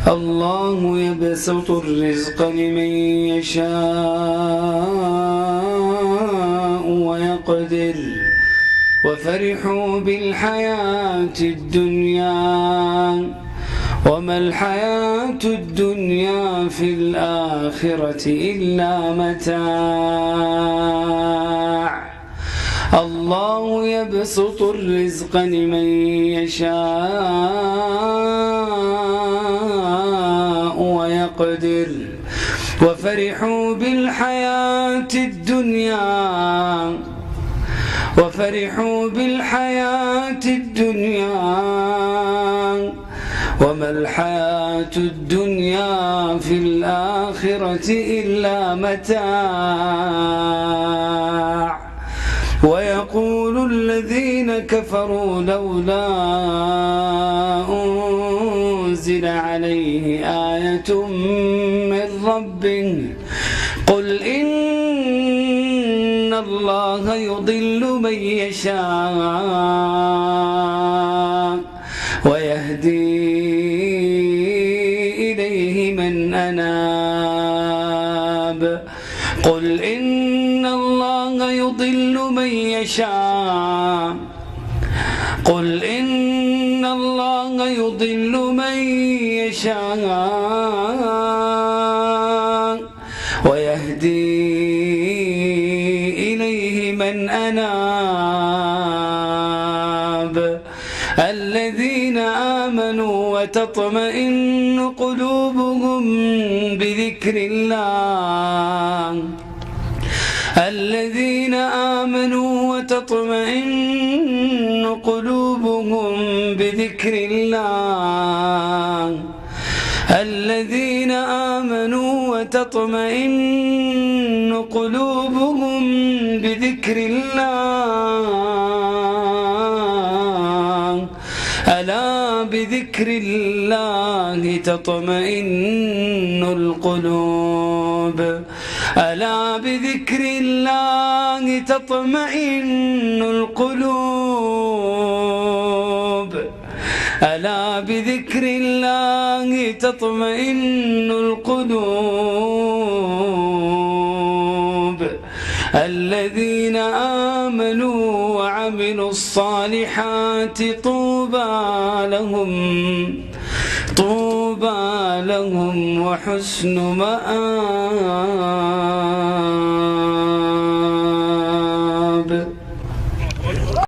الله يبسط الرزق لمن يشاء ويقدر وفرحوا بالحياة الدنيا وما الحياة الدنيا في الآخرة إلا متاع الله يبسط الرزق لمن يشاء ويقدر وفرحوا بالحياة الدنيا وما الحياة الدنيا في الآخرة إلا متاع ويقول الذين كفروا لولا أنزل عليه آية من ربه قل إن الله يضل من يشاء ويهدي إليه من أناب قل إن الله يضل من يشاء قل إن الله يضل من يشاء ويهدي إليه من أناب الذين آمنوا وتطمئن قلوبهم بذكر الله الذين آمنوا وتطمئن قلوبهم بذكر الله الذين آمنوا وتطمئن قلوبهم بذكر الله ألا بذكر الله تطمئن القلوب ألا بذكر الله تطمئن القلوب ألا بذكر الله تطمئن القلوب الذين آمنوا وعملوا الصالحات طوبى لهم وحسن مآب.